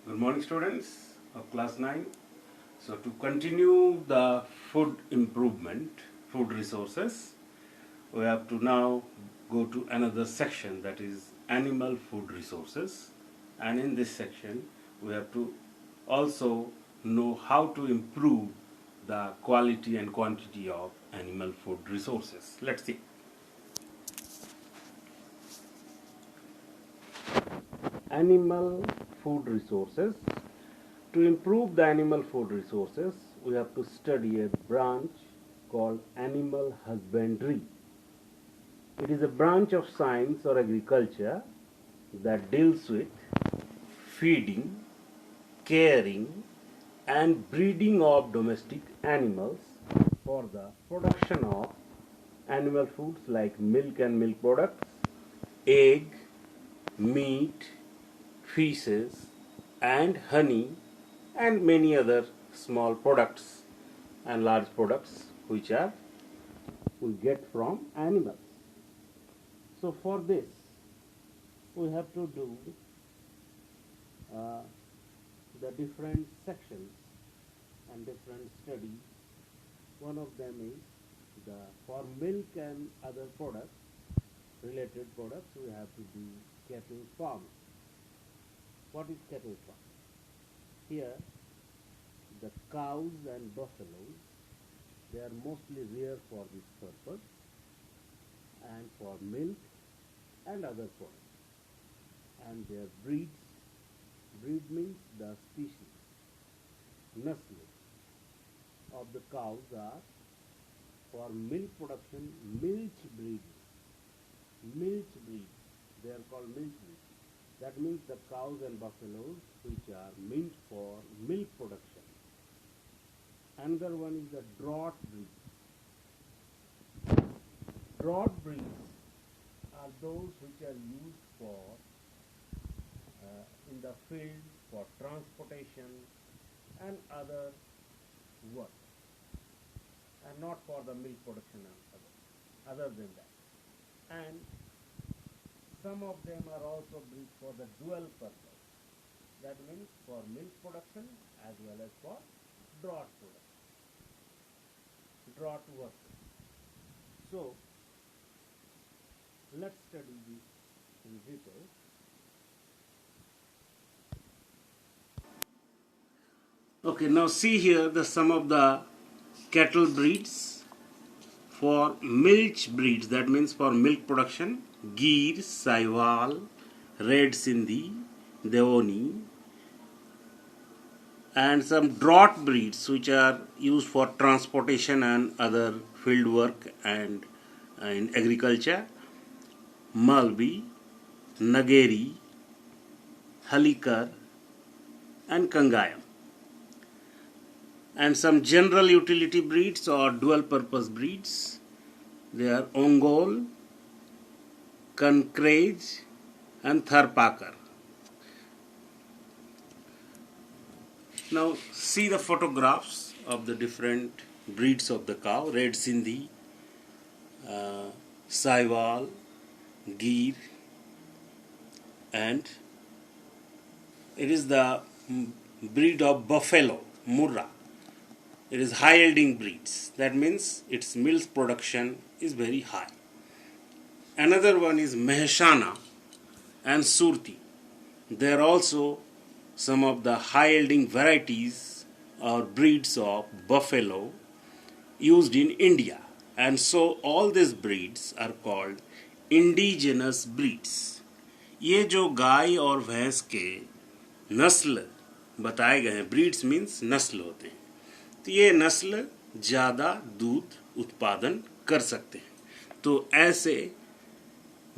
Good morning, students of class 9. So to continue the food improvement, food resources, we have to now go to another section, that is animal food resources. And in this section, we have to also know how to improve the quality and quantity of animal food resources. Let's see. Animal food resources. To improve the animal food resources, we have to study a branch called animal husbandry. It is a branch of science or agriculture that deals with feeding, caring, and breeding of domestic animals for the production of animal foods like milk and milk products, egg, meat, fishes, and honey, and many other small products and large products which are we get from animals. So for this we have to do uh, the different sections and different studies. One of them is the for milk and other products, related products, we have to do cattle farming. What is cattle farm? Here the cows and buffaloes, they are mostly reared for this purpose and for milk and other products. And their breeds, breed means the species, nasl of the cows are for milk production, milch breeds. Milch breeds, they are called milch breeds. That means the cows and buffaloes which are meant for milk production. Another one is the draught breeds. Draught breeds are those which are used for in the field for transportation and other work, and not for the milk production and other than that. And some of them are also bred for the dual purpose. That means for milk production as well as for draught production, draught work. So let's study this in detail. Okay, now see here the some of the cattle breeds. For milch breeds, that means for milk production, Gir, Sahiwal, Red Sindhi, Devoni, and some draught breeds which are used for transportation and other field work and in agriculture, Malvi, Nageri, Halikar, and Kangayam. And some general utility breeds or dual purpose breeds, they are Ongol, Kankrej, and Tharpakar. Now see the photographs of the different breeds of the cow: Red Sindhi, Sahiwal, Gir, and it is the breed of buffalo, Murra. It is high yielding breeds. That means its milk production is very high. Another one is Mehsana and Surti. They are also some of the high yielding varieties or breeds of buffalo used in India. And so all these breeds are called indigenous breeds. ये जो गाय और भैंस के नस्ल बताए गए हैं, breeds means नस्ल होते हैं, तो ये नस्ल ज़्यादा दूध उत्पादन कर सकते हैं. तो ऐसे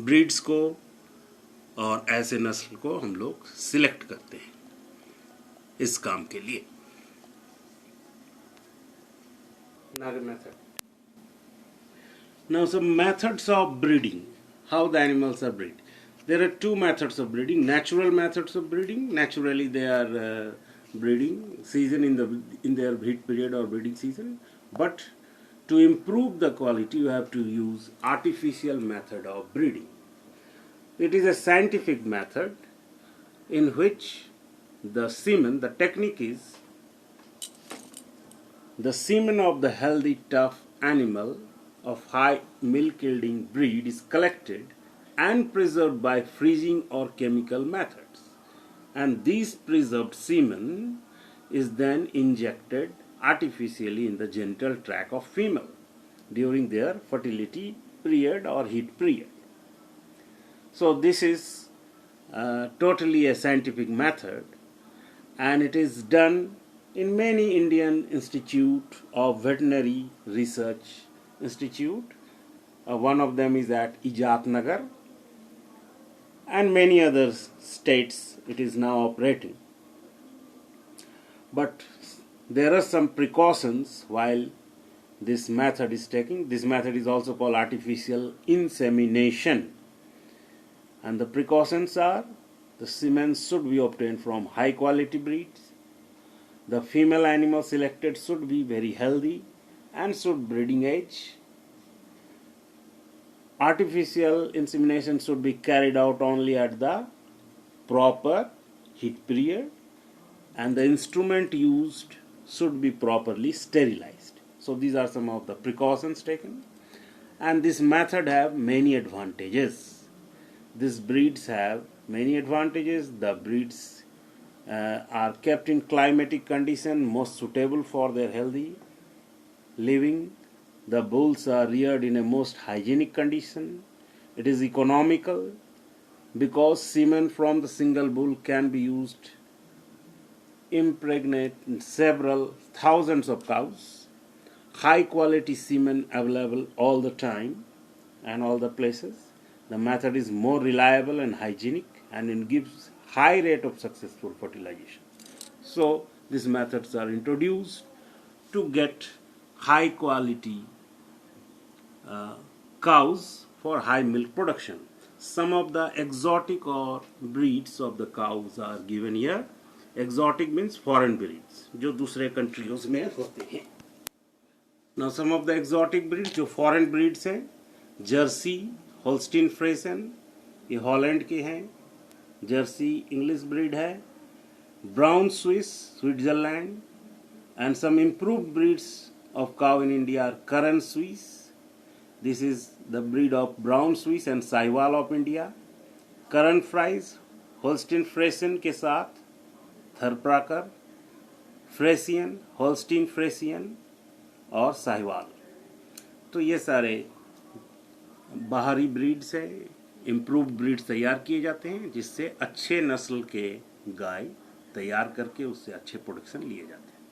ब्रीड्स को और ऐसे नस्ल को हम लोग सिलेक्ट करते हैं इस काम के लिए. Now some methods of breeding, how the animals are bred. There are two methods of breeding: natural methods of breeding. Naturally they are breeding season in their heat period or breeding season. But to improve the quality, you have to use artificial method of breeding. It is a scientific method in which the semen, the technique is the semen of the healthy, tough animal of high milk yielding breed is collected and preserved by freezing or chemical methods. And this preserved semen is then injected artificially in the genital tract of female during their fertility period or heat period. So this is totally a scientific method, and it is done in many Indian institute of veterinary research institute. One of them is at Ijatnagar, and many other states it is now operating. But there are some precautions while this method is taking. This method is also called artificial insemination. And the precautions are: the semen should be obtained from high quality breeds. The female animal selected should be very healthy and should breeding age. Artificial insemination should be carried out only at the proper heat period, and the instrument used should be properly sterilized. So these are some of the precautions taken, and this method have many advantages. These breeds have many advantages. The breeds are kept in climatic condition most suitable for their healthy living. The bulls are reared in a most hygienic condition. It is economical because semen from the single bull can be used impregnate several thousands of cows. High quality semen available all the time and all the places. The method is more reliable and hygienic, and it gives high rate of successful fertilization. So these methods are introduced to get high quality cows for high milk production. Some of the exotic or breeds of the cows are given here. Exotic means foreign breeds, जो दूसरे कंट्रियों में होते हैं. Now some of the exotic breeds जो foreign breeds हैं, Jersey, Holstein फ्रेसन, ये Holland के हैं. जर्सी इंग्लिश ब्रीड है. Brown Swiss, Switzerland. And some improved breeds of cow in India are Karan Swiss. This is the breed of Brown Swiss and Sahiwal of India. Karan Fries, Holstein Friesian के साथ थरप्राकर, फ्रेसियन, Holstein फ्रेसियन और साहिवाल. तो ये सारे बाहरी breeds है. Improved breeds तैयार किए जाते हैं जिससे अच्छे नस्ल के गाय तैयार करके उससे अच्छे प्रोडक्शन लिए जाते हैं.